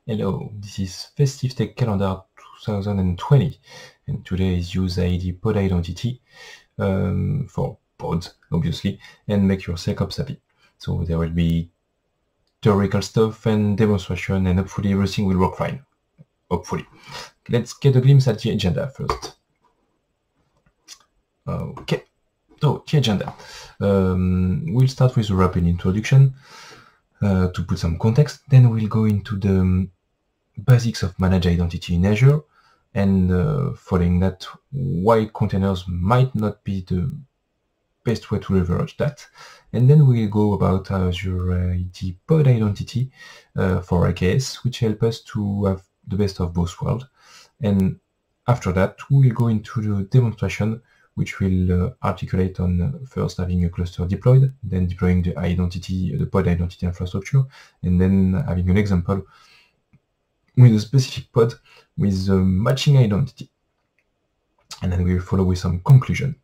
Hello, this is Festive Tech Calendar 2020, and today is use ID pod identity for pods, obviously, and make your SecOps happy. So there will be theoretical stuff and demonstration, and hopefully everything will work fine. Hopefully. Let's get a glimpse at the agenda first. Okay, so the agenda. We'll start with a rapid introduction to put some context, then we'll go into the basics of managed identity in Azure, and following that, why containers might not be the best way to leverage that. And then we'll go about Azure AD pod identity for AKS, which help us to have the best of both worlds. And after that, we'll go into the demonstration, which will articulate on first having a cluster deployed, then deploying the identity, the pod identity infrastructure, and then having an example with a specific pod with a matching identity. And then we'll follow with some conclusion.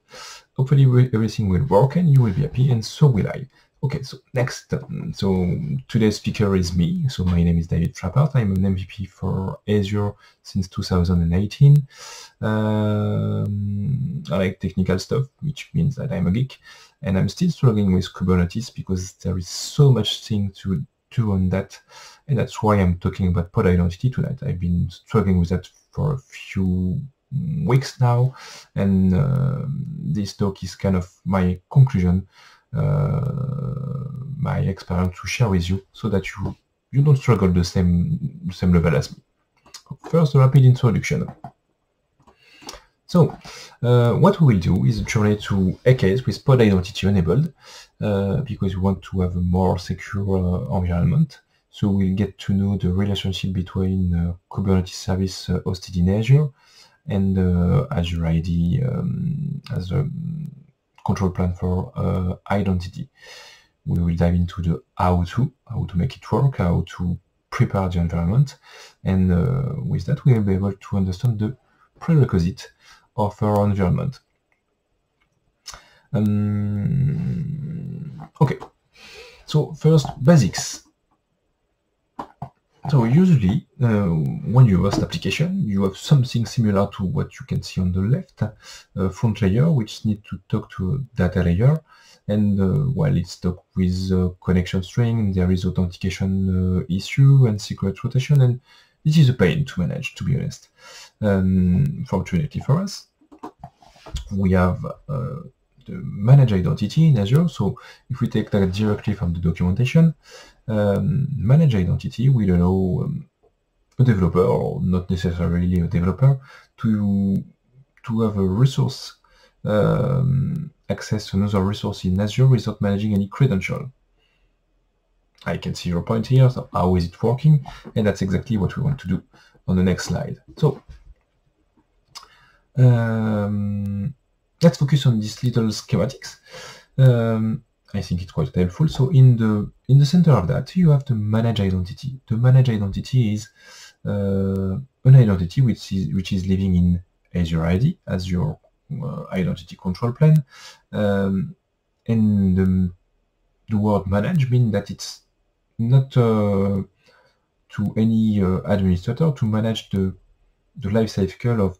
Hopefully everything will work and you will be happy, and so will I. Okay, so next, so today's speaker is me. So my name is David Frappart. I'm an MVP for Azure since 2018. I like technical stuff, which means that I'm a geek, and I'm still struggling with Kubernetes because there is so much thing to do on that, and that's why I'm talking about pod identity tonight. I've been struggling with that for a few weeks now, and this talk is kind of my conclusion, my experience to share with you, so that you don't struggle the same level as me. First, a rapid introduction. So, what we will do is a journey to AKS with pod identity enabled, because we want to have a more secure environment. So we'll get to know the relationship between Kubernetes service hosted in Azure and Azure AD as a control plan for identity. We will dive into the how to make it work, how to prepare the environment, and with that we will be able to understand the prerequisite of our environment. Okay, so first, basics. So usually, when you host application, you have something similar to what you can see on the left, front layer, which needs to talk to a data layer, and while it's talk with connection string, there is authentication issue and secret rotation, and this is a pain to manage, to be honest. Fortunately for us, we have the managed identity in Azure. So if we take that directly from the documentation, managed identity will allow a developer, or not necessarily a developer, to have a resource, access to another resource in Azure without managing any credential. I can see your point here, so how is it working? And that's exactly what we want to do on the next slide. So let's focus on these little schematics. I think it's quite helpful. So in the center of that, you have the managed identity. The managed identity is an identity which is living in Azure AD as your identity control plane, and the word manage means that it's not to any administrator to manage the life cycle of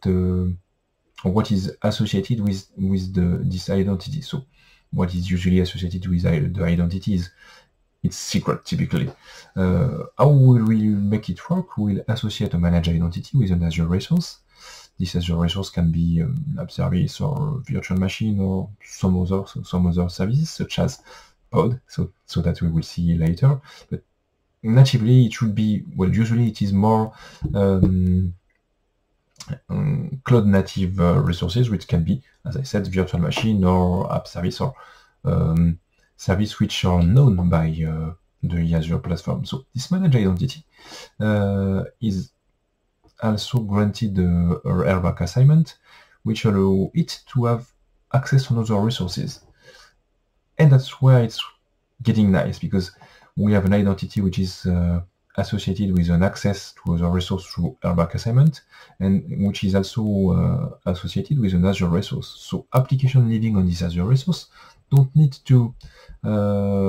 what is associated with this identity. So what is usually associated with the identity is it's secret, typically. How will we make it work? We'll associate a managed identity with an Azure resource. This Azure resource can be an app service or virtual machine or some other services such as pod, so that we will see later. But natively it should be, well, usually it is more cloud native resources, which can be, as I said, virtual machine or app service or service which are known by the Azure platform. So this managed identity is also granted a RBAC assignment, which allow it to have access to other resources. And that's where it's getting nice, because we have an identity which is associated with an access to other resource through RBAC assignment, and which is also associated with an Azure resource. So application living on this Azure resource don't need to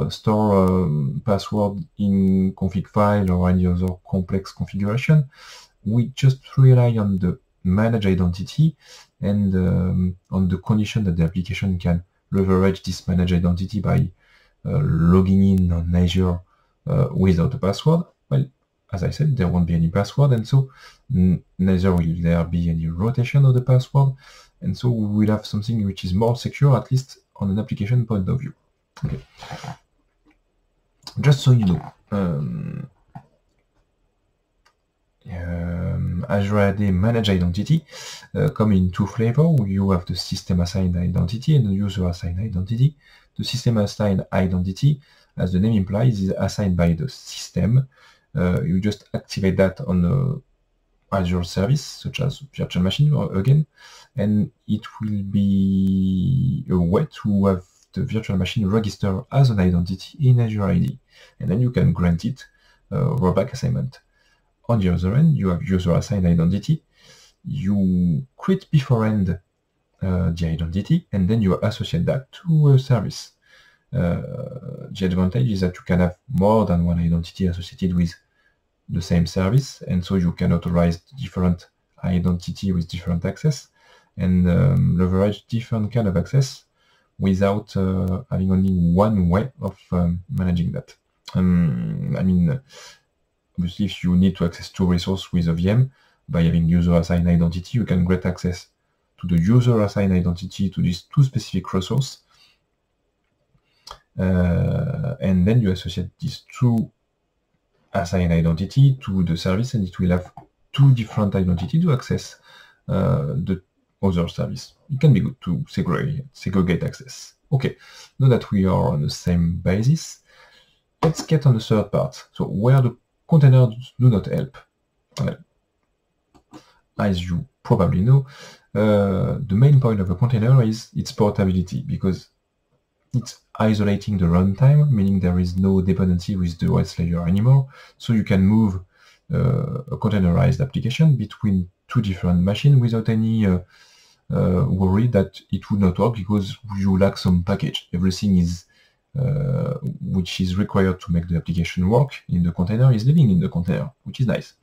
store password in config file or any other complex configuration. We just rely on the managed identity and on the condition that the application can leverage this managed identity by logging in on Azure without a password. Well, as I said, there won't be any password, and so neither will there be any rotation of the password, and so we will have something which is more secure, at least on an application point of view. Okay. Just so you know, Azure AD Managed Identity come in two flavors. You have the system assigned identity and the user assigned identity. The system assigned identity, as the name implies, is assigned by the system. You just activate that on a Azure service, such as virtual machine, again, and it will be a way to have the virtual machine register as an identity in Azure AD, and then you can grant it rollback assignment. On the other end, you have user assigned identity. You create beforehand the identity, and then you associate that to a service. The advantage is that you can have more than one identity associated with the same service, and so you can authorize different identity with different access and leverage different kind of access without having only one way of managing that. I mean, obviously, if you need to access two resources with a VM, by having user assigned identity, you can get access to the user assigned identity to these two specific resources. And then you associate these two assigned identity to the service, and it will have two different identities to access the other service. It can be good to segregate access. Okay, now that we are on the same basis, let's get on the third part. So where the containers do not help. Well, as you probably know, the main point of a container is its portability, because it's isolating the runtime, meaning there is no dependency with the OS layer anymore, so you can move a containerized application between two different machines without any worry that it would not work because you lack some package. Everything is which is required to make the application work in the container is living in the container, which is nice.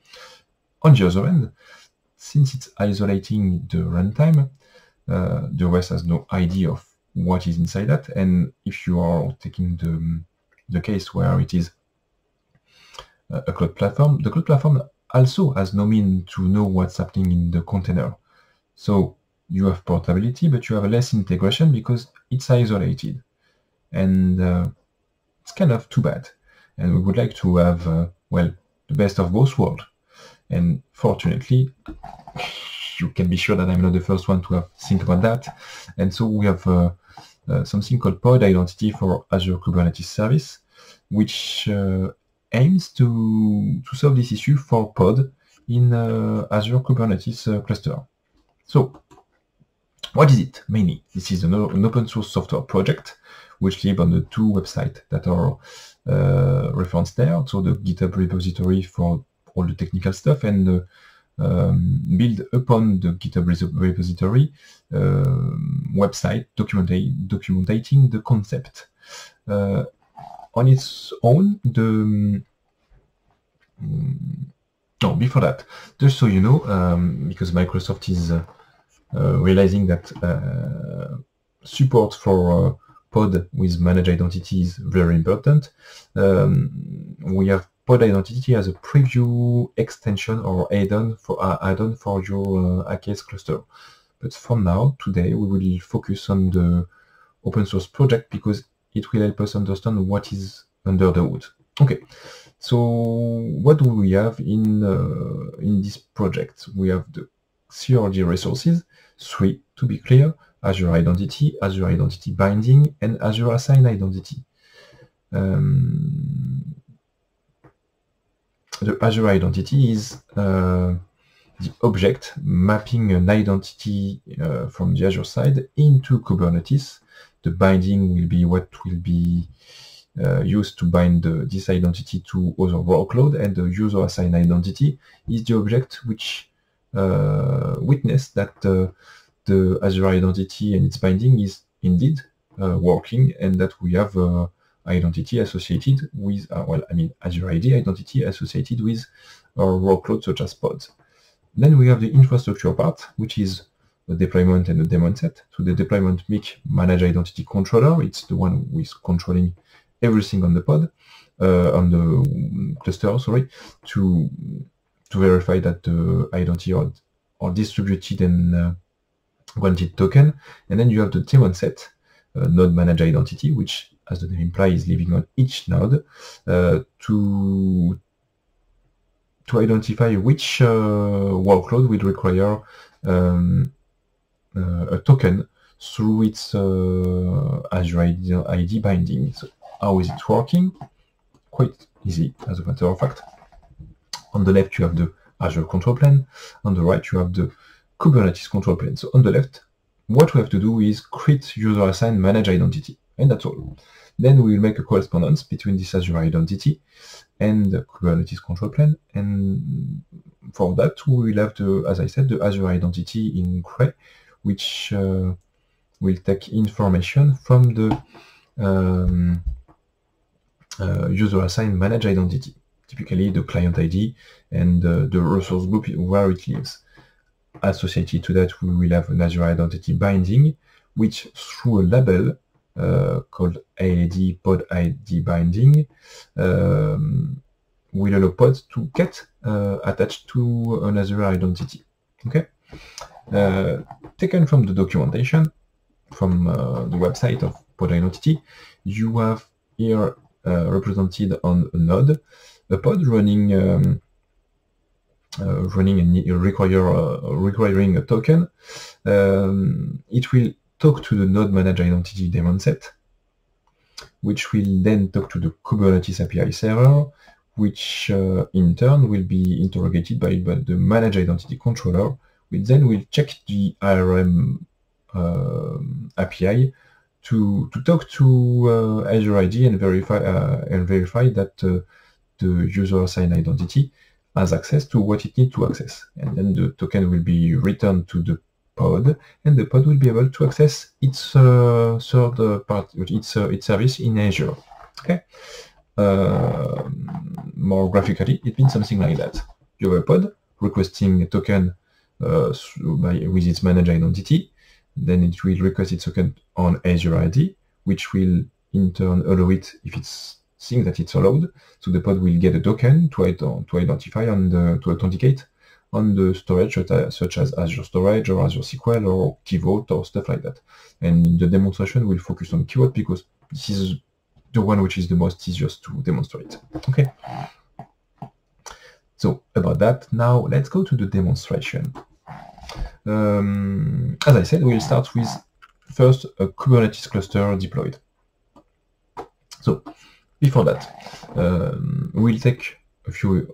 On the other end, since it's isolating the runtime, the OS has no idea of what is inside that, and if you are taking the case where it is a cloud platform, the cloud platform also has no means to know what's happening in the container. So you have portability, but you have less integration because it's isolated. And it's kind of too bad. And we would like to have, well, the best of both worlds. And fortunately, you can be sure that I'm not the first one to think about that. And so we have something called Pod Identity for Azure Kubernetes Service, which aims to solve this issue for pod in Azure Kubernetes cluster. So, what is it, mainly? This is an open source software project which live on the two websites that are referenced there. So the GitHub repository for all the technical stuff, and build upon the GitHub repository website documenting the concept. On its own, no, before that, just so you know, because Microsoft is realizing that support for pod with managed identity is very important. We have Pod Identity as a preview extension or add-on for your AKS cluster. But for now, today, we will focus on the open source project because it will help us understand what is under the hood. Okay, so what do we have in this project? We have the CRD resources, 3 to be clear: Azure Identity, Azure Identity Binding, and Azure Assigned Identity. The Azure Identity is the object mapping an identity from the Azure side into Kubernetes. The binding will be what will be used to bind this identity to other workload, and the user assigned identity is the object which witness that the Azure Identity and its binding is indeed working, and that we have identity associated with, Azure AD identity associated with our workload such as pods. Then we have the infrastructure part, which is the deployment and the daemon set. So the deployment make manage identity controller. It's the one who is controlling everything on the pod, on the cluster, sorry, to verify that the identity are distributed and granted token. And then you have the daemon set, node manage identity, which, as the name implies, is living on each node to identify which workload will require a token through its Azure ID binding. So how is it working? Quite easy, as a matter of fact. On the left, you have the Azure control plane. On the right, you have the Kubernetes control plane. So on the left, what we have to do is create user assigned manage identity, and that's all. Then we will make a correspondence between this Azure identity and the Kubernetes control plane, and for that we will have the, as I said, the Azure identity in gray, which will take information from the user assigned manage identity, typically the client ID and the resource group where it lives. Associated to that, we will have an Azure identity binding, which through a label called AAD pod ID binding will allow pods to get attached to an Azure identity. Okay, taken from the documentation from the website of pod identity, you have here represented on a node a pod running and requiring a token. It will talk to the node manage identity daemon set, which will then talk to the Kubernetes API server, which in turn will be interrogated by the manage identity controller, which then will check the ARM API to talk to Azure ID and verify that the user assigned identity has access to what it needs to access, and then the token will be returned to the pod, and the pod will be able to access its its service in Azure. Okay. More graphically, it means something like that. You have a pod requesting a token with its managed identity, then it will request its token on Azure ID, which will in turn allow it if it's seeing that it's allowed. So the pod will get a token to identify and to authenticate on the storage such as Azure Storage or Azure SQL or Key Vault or stuff like that. And in the demonstration, we'll focus on Key Vault because this is the one which is the most easiest to demonstrate. Okay. So about that, now let's go to the demonstration. As I said, we'll start with first a Kubernetes cluster deployed. So before that, we'll take a few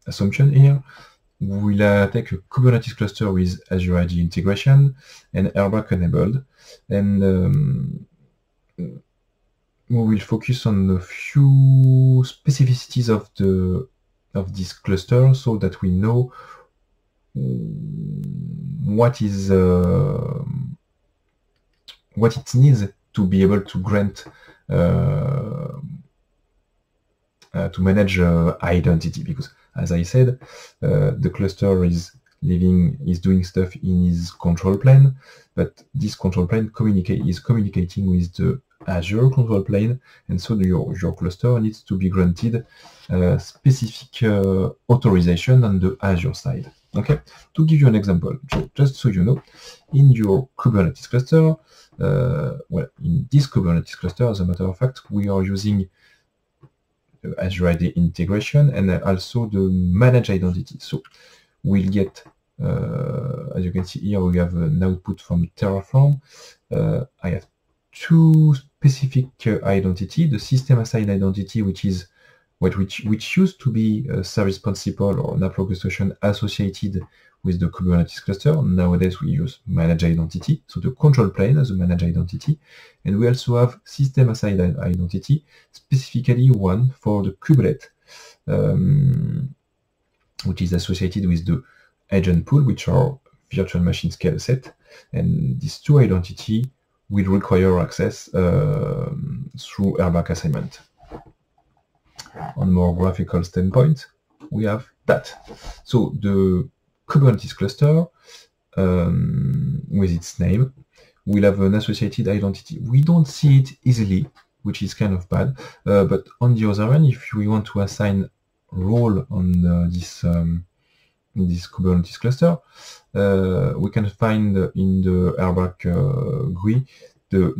assumptions here. We'll take a Kubernetes cluster with Azure AD integration and RBAC enabled, and we will focus on a few specificities of this cluster so that we know what it needs to be able to grant to manage identity, because as I said, the cluster is doing stuff in his control plane, but this control plane is communicating with the Azure control plane, and so your cluster needs to be granted specific authorization on the Azure side. Okay, to give you an example, just so you know, in your Kubernetes cluster, in this Kubernetes cluster, as a matter of fact, we are using Azure AD integration and also the managed identity. So we'll get, as you can see here, we have an output from Terraform. I have two specific identity: the system assigned identity, which is which used to be a service principal or an app orchestration associated with the Kubernetes cluster. Nowadays we use managed identity, so the control plane as a managed identity, and we also have system assigned identity, specifically one for the kubelet, which is associated with the agent pool, which are virtual machine scale set, and these two identity will require access through RBAC assignment. On more graphical standpoint, we have that. So the Kubernetes cluster with its name will have an associated identity. We don't see it easily, which is kind of bad, but on the other hand, if we want to assign role on this Kubernetes cluster, we can find in the RBAC GUI the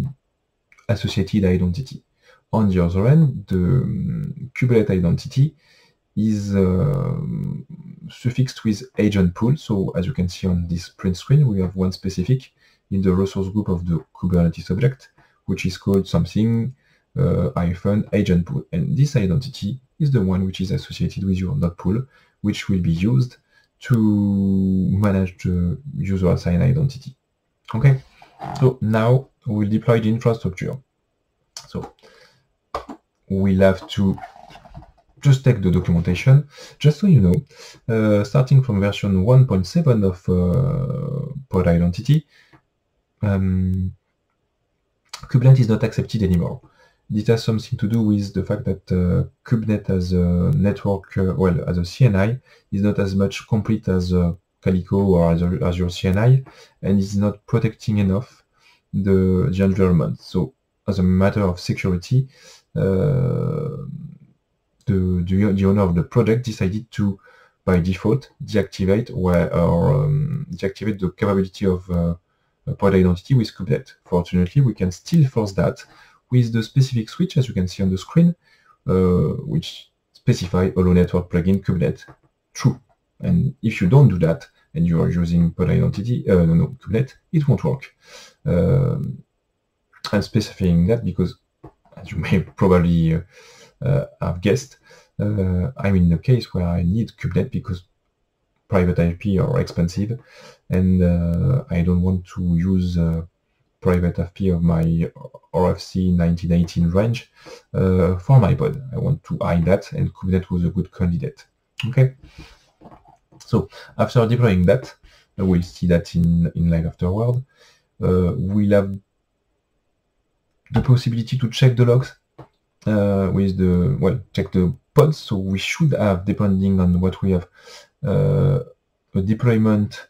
associated identity. On the other hand, the kubelet identity is suffixed with agent pool. So as you can see on this print screen, we have one specific in the resource group of the Kubernetes object, which is called something -agent pool. And this identity is the one which is associated with your node pool, which will be used to manage the user assigned identity. Okay, so now we'll deploy the infrastructure. So we'll have to just take the documentation. Just so you know, starting from version 1.7 of pod identity, Kubernetes is not accepted anymore. This has something to do with the fact that Kubernetes as a network, well, as a CNI, is not as much complete as Calico or Azure CNI, and is not protecting enough the environment. So, as a matter of security, the owner of the project decided to, by default, deactivate deactivate the capability of pod identity with Kubernetes. Fortunately, we can still force that with the specific switch, as you can see on the screen, which specify Allo Network plugin Kubernetes true. And if you don't do that, and you are using pod identity, Kubernetes, it won't work. I'm specifying that because, as you may probably have guessed, I'm in a case where I need Kubernetes because private IP are expensive, and I don't want to use private IP of my RFC 1918 range for my pod. I want to hide that, and Kubernetes was a good candidate. Okay. So after deploying that, we'll see that in live afterward. We'll have the possibility to check the logs with the, well, check the pods. So we should have, depending on what we have, a deployment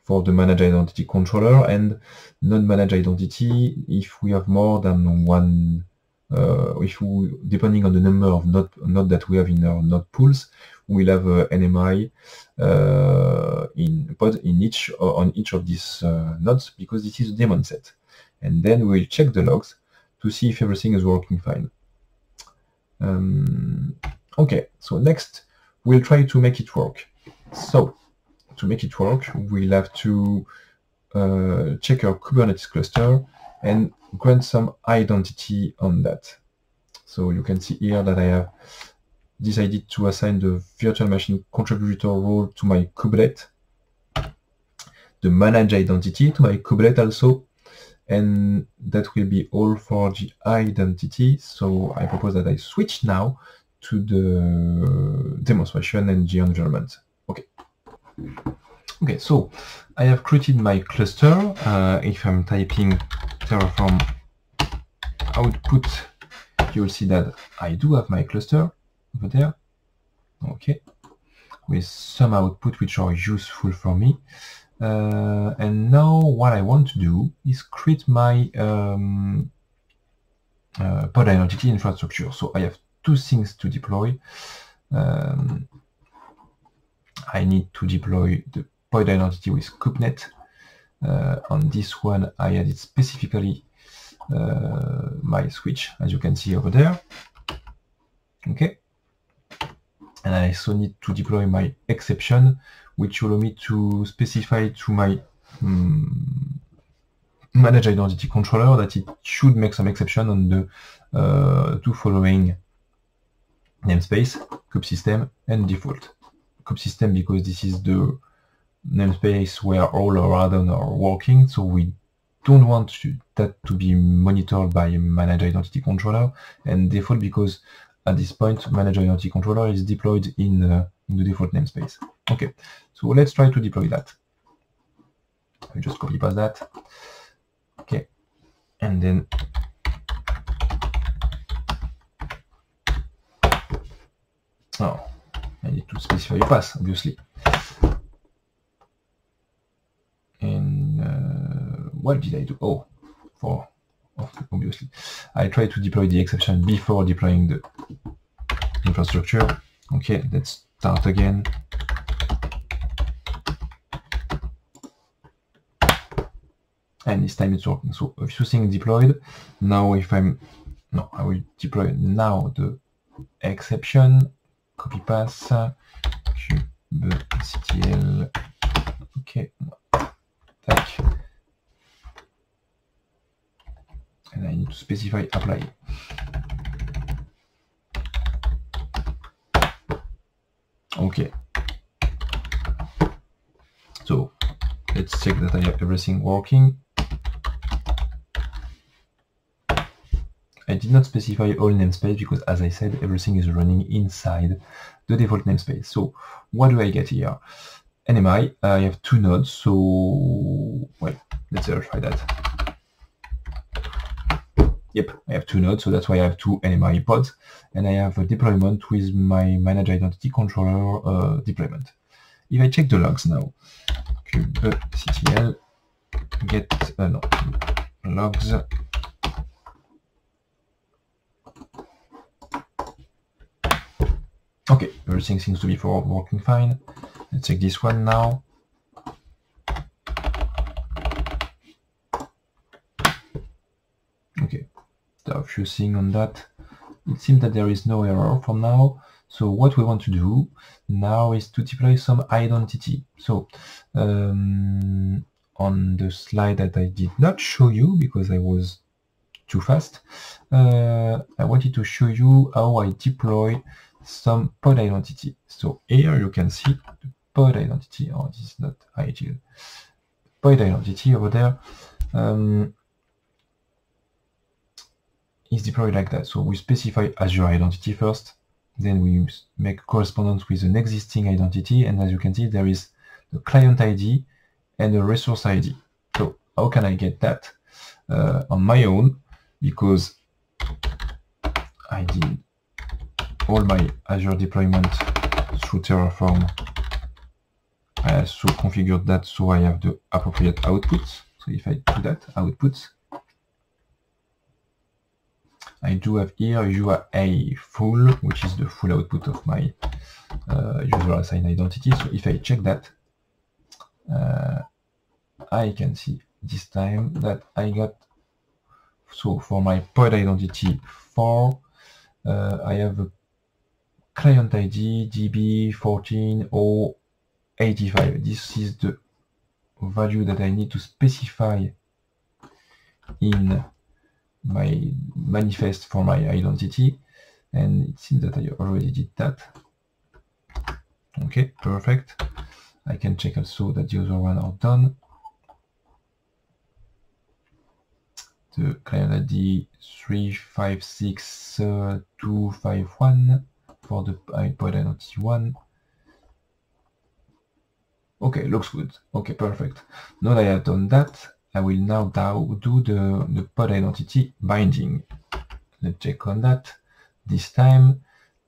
for the managed identity controller and non-managed identity if we have more than one, depending on the number of node that we have in our node pools, we'll have NMI in pod in on each of these nodes, because this is a daemon set. And then we'll check the logs to see if everything is working fine. Okay, so next we'll try to make it work. So to make it work, we'll have to check our Kubernetes cluster and grant some identity on that. So you can see here that I have decided to assign the virtual machine contributor role to my kubelet, the managed identity to my kubelet also, and that will be all for the identity. So I propose that I switch now to the demonstration and the environment. Okay. Okay, so I have created my cluster. If I'm typing Terraform output, you'll see that I do have my cluster over there. Okay, with some output which are useful for me. And now what I want to do is create my pod identity infrastructure. So I have two things to deploy. I need to deploy the pod identity with KubeNet. On this one, I added specifically my switch, as you can see over there. Okay. And I also need to deploy my exception, which will allow me to specify to my managed identity controller that it should make some exception on the two following namespace, kubesystem and default. Kubesystem because this is the namespace where all our add-ons are working, so we don't want that to be monitored by a managed identity controller, and default because at this point managed identity controller is deployed in the default namespace. Okay, so let's try to deploy that. I just copy paste that. Okay, and then I need to specify a path, obviously. And what did I do? Oh, obviously, I try to deploy the exception before deploying the infrastructure. Okay, let's start again. And this time it's working. So a few things deployed. Now I will deploy now the exception. Copy path, kubectl. Okay, tac. And I need to specify apply. Okay. So let's check that I have everything working. I did not specify all namespace because, as I said, everything is running inside the default namespace. So what do I get here? NMI, I have 2 nodes, so well, let's verify that. Yep, I have 2 nodes, so that's why I have 2 NMI pods, and I have a deployment with my manage identity controller deployment. If I check the logs now, kubectl get logs. Okay, everything seems to be working fine. Let's check this one now. Okay, there are a few things on that. It seems that there is no error for now. So what we want to do now is to deploy some identity. So on the slide that I did not show you because I was too fast, I wanted to show you how I deploy some pod identity. So here you can see the pod identity. Oh, this is not ideal. Pod identity over there is deployed like that. So we specify Azure identity first, then we make correspondence with an existing identity, and as you can see, there is the client ID and the resource ID. So how can I get that on my own? Because I did all my Azure deployment through Terraform. I also configured that so I have the appropriate outputs. So if I do that, outputs, I do have here UA full, which is the full output of my user assigned identity. So if I check that, I can see this time that I got, so for my pod identity 4, I have a client ID DB14085. This is the value that I need to specify in my manifest for my identity, and it seems that I already did that. Okay, perfect. I can check also that the other one are done. The client ID 356251 for the pod identity 1. Okay, looks good. Okay, perfect. Now that I have done that, I will now do the pod identity binding. Let's check on that. This time,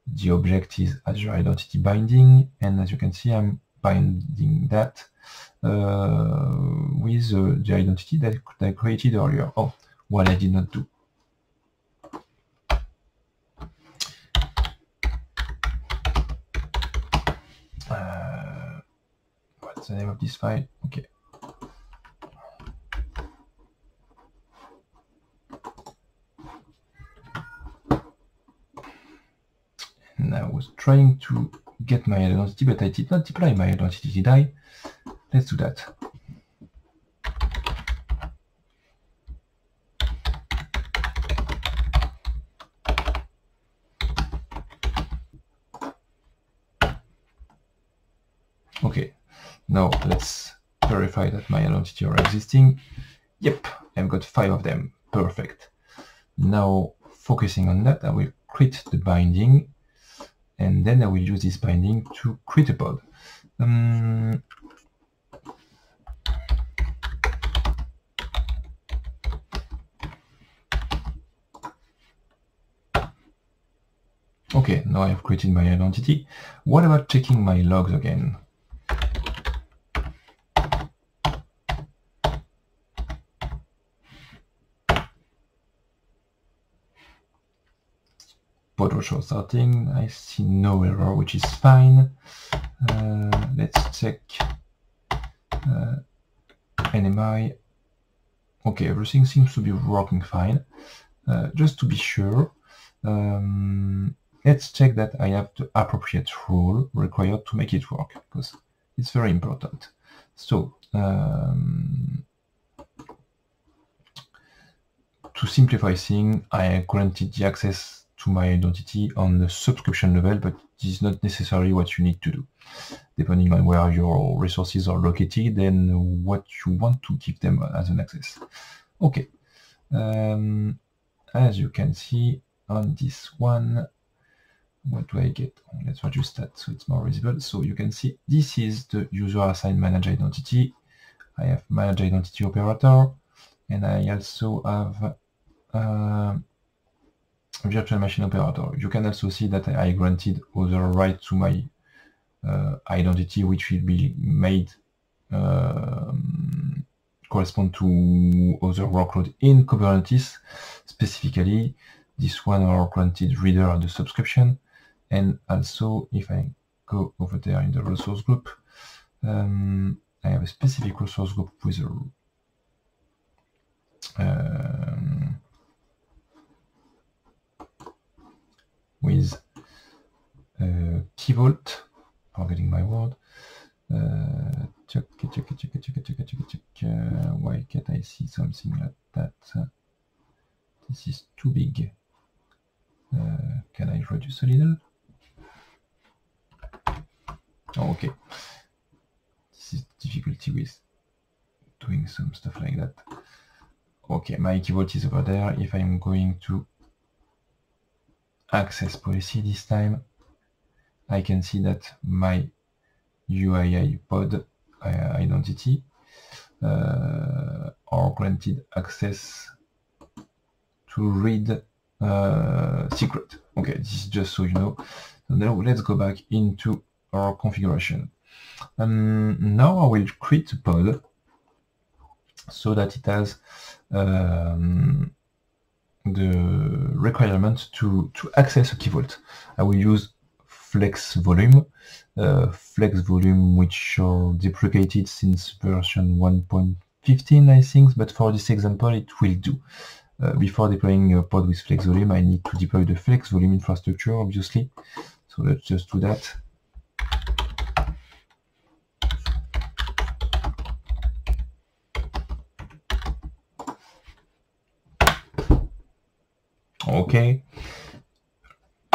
the object is Azure identity binding, and as you can see, I'm binding that with the identity that I created earlier. Oh, what I did not do. What's the name of this file? Okay. And I was trying to get my identity, but I did not deploy my identity, did I? Let's do that. Okay, now let's verify that my identity are existing. Yep, I've got 5 of them. Perfect. Now, focusing on that, I will create the binding, and then I will use this binding to create a pod. now I've created my identity. What about checking my logs again? Pod show starting. I see no error, which is fine. Let's check NMI. Okay, everything seems to be working fine. Just to be sure, let's check that I have the appropriate rule required to make it work, because it's very important. So, to simplify things, I granted the access to my identity on the subscription level, but this is not necessarily what you need to do. Depending on where your resources are located and what you want to give them as an access. Okay. As you can see on this one, what do I get? Let's reduce that so it's more visible. So you can see this is the user assigned manage identity. I have manage identity operator, and I also have virtual machine operator. You can also see that I granted other right to my identity, which will be made correspond to other workload in Kubernetes. Specifically, this one are granted reader and the subscription. And also, if I go over there in the resource group, I have a specific resource group with Key Vault, forgetting my word. Check. Why can't I see something like that? This is too big. Can I reduce a little? Oh, okay. This is difficulty with doing some stuff like that. Okay, my Key Vault is over there. If I'm going to access policy this time, I can see that my UII pod identity are granted access to read secret. Okay, this is just so you know. So now let's go back into our configuration. Now I will create a pod so that it has the requirement to access a Key Vault. I will use Flex Volume, which are deprecated since version 1.15, I think, but for this example, it will do. Before deploying a pod with Flex Volume, I need to deploy the Flex Volume infrastructure, obviously. So let's just do that. Okay.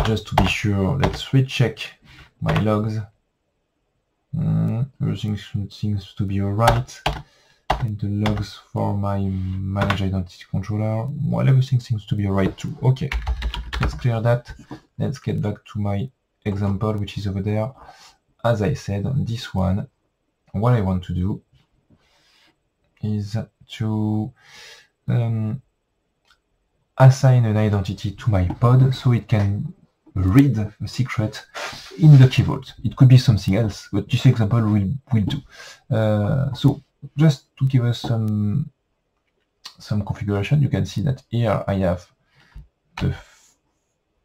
Just to be sure, let's recheck my logs. Everything seems to be alright. And the logs for my manage identity controller, well, everything seems to be alright too. Okay, let's clear that. Let's get back to my example, which is over there. As I said, on this one, what I want to do is to assign an identity to my pod so it can read a secret in the Key Vault. It could be something else, but this example will do. So just to give us some configuration, you can see that here I have the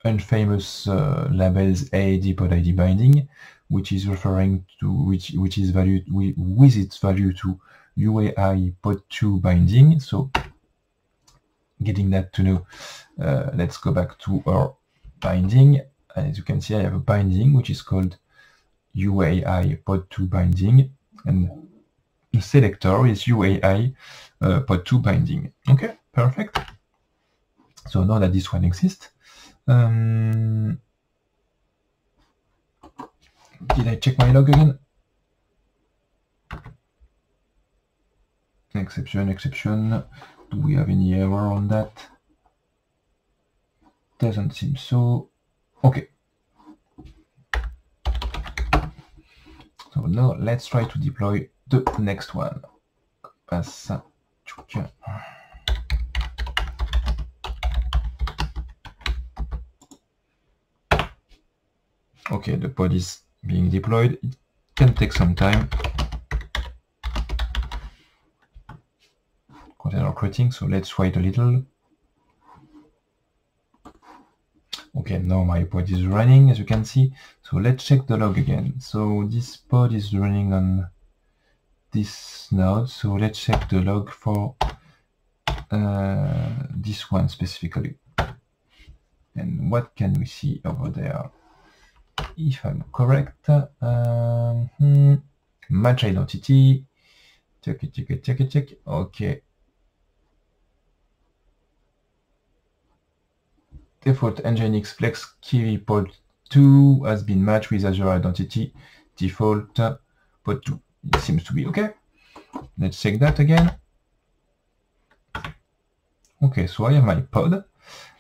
infamous labels AID pod ID binding, which is referring to which is valued with its value to UAI pod 2 binding. So getting that to know, let's go back to our binding. As you can see, I have a binding which is called UAI pod 2 binding, and the selector is UAI pod 2 binding. Okay, perfect. So now that this one exists, did I check my log again? Exception. Do we have any error on that? Doesn't seem so. Okay. So now let's try to deploy the next one. Okay, the pod is being deployed. It can take some time. Container creating, so let's wait a little. Okay, now my pod is running, as you can see. So let's check the log again. So this pod is running on this node. So let's check the log for this one specifically. And what can we see over there? If I'm correct, match identity. Check it. Okay. Default Nginx Flex KV pod 2 has been matched with Azure Identity default pod 2. It seems to be okay. Let's check that again. Okay, so I have my pod.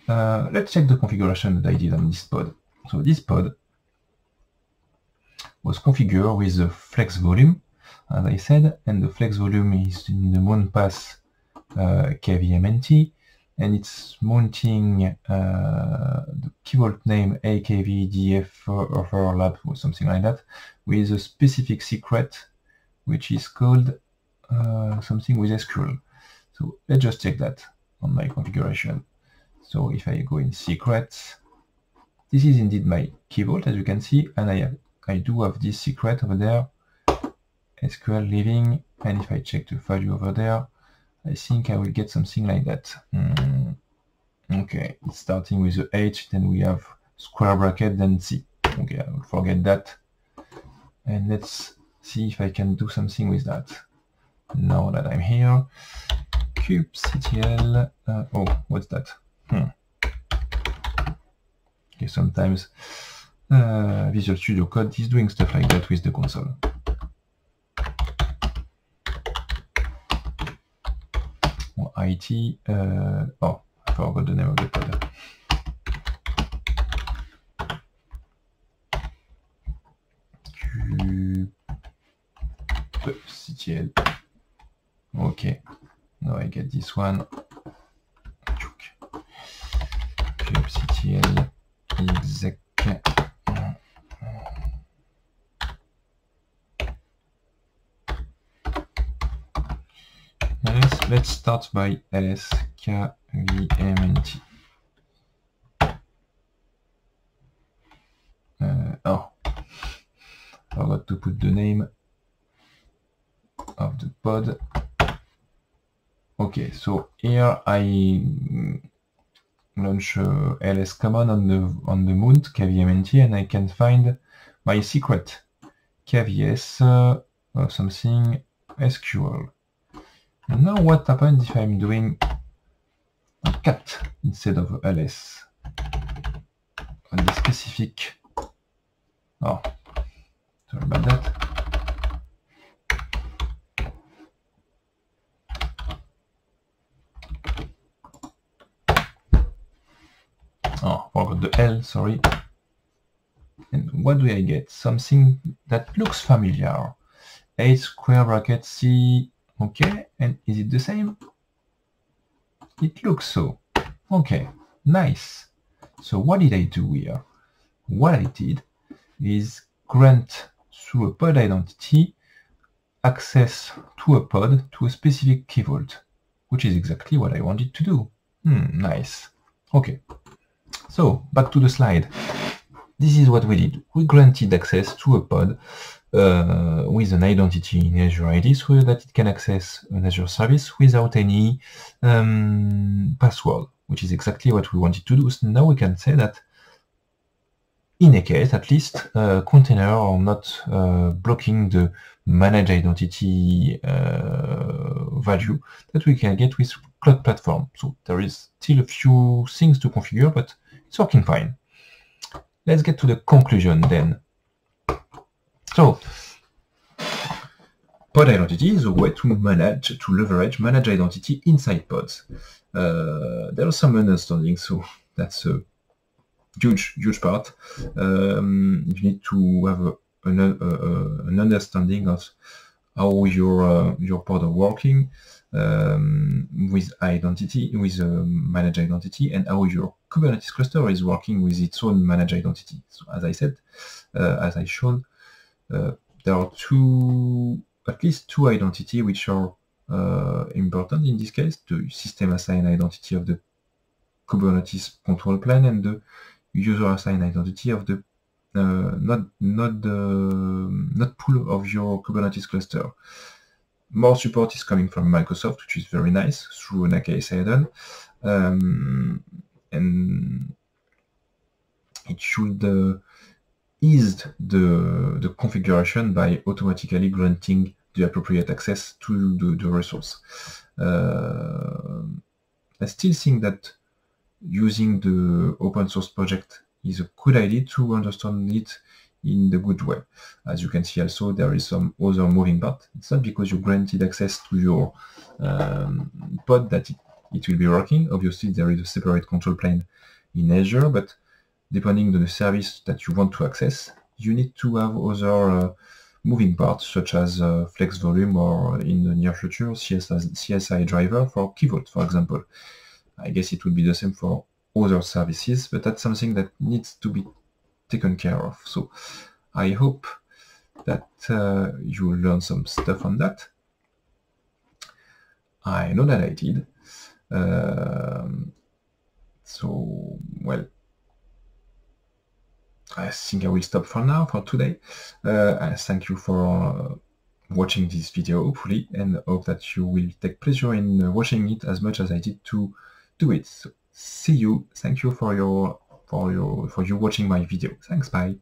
Let's check the configuration that I did on this pod. So this pod was configured with the flex volume, as I said, and the flex volume is in the MountPass KVMNT, and it's mounting the key vault name AKVDF overlap or something like that with a specific secret, which is called something with SQL. So let's just check that on my configuration. So if I go in secrets, this is indeed my key vault, as you can see, and I do have this secret over there, SQL living, and if I check the value over there, I think I will get something like that. Okay, it's starting with the H, then we have square bracket, then C. Okay, I will forget that. And let's see if I can do something with that. Now that I'm here, kubectl, oh, what's that? Okay, sometimes Visual Studio Code is doing stuff like that with the console. IT, oh, I forgot the name of the pod. kubectl. Okay, now I get this one. kubectl exec. Let's start by ls kvmnt. Oh, forgot to put the name of the pod. Okay, so here I launch ls command on the mount kvmnt, and I can find my secret kvs something SQL. And now what happens if I'm doing a cat instead of ls on the specific? Oh, sorry about that. Oh, forgot the L, sorry. And what do I get? Something that looks familiar. 8 square bracket C. Okay, and is it the same? It looks so. Okay, nice. So what did I do here? What I did is grant through a pod identity access to a pod to a specific key vault, which is exactly what I wanted to do. Nice. Okay, so back to the slide. This is what we did. We granted access to a pod with an identity in Azure ID so that it can access an Azure service without any password, which is exactly what we wanted to do. So now we can say that in a case, at least, container are not blocking the manage identity value that we can get with Cloud Platform. So there is still a few things to configure, but it's working fine. Let's get to the conclusion then. So, pod identity is a way to leverage manage identity inside pods. There are some understanding, so that's a huge part. You need to have an understanding of how your pod are working with identity, with managed identity, and how your Kubernetes cluster is working with its own managed identity. So as I said, as I shown, there are at least two identity which are important in this case: the system assigned identity of the Kubernetes control plane and the user assigned identity of the not pool of your Kubernetes cluster. More support is coming from Microsoft, which is very nice, through an AKS add-on, and it should ease the configuration by automatically granting the appropriate access to the resource. I still think that using the open source project is a good idea to understand it in the good way. As you can see also, there is some other moving part. It's not because you granted access to your pod that it will be working. Obviously, there is a separate control plane in Azure, but depending on the service that you want to access, you need to have other moving parts, such as Flex Volume, or in the near future, CSI driver for Key Vault, for example. I guess it would be the same for other services, but that's something that needs to be taken care of. So I hope that you will learn some stuff on that. I know that I did. So, well, I think I will stop for now, for today. I thank you for watching this video, hopefully, and hope that you will take pleasure in watching it as much as I did to do it. So, see you. Thank you for you watching my video. Thanks. Bye.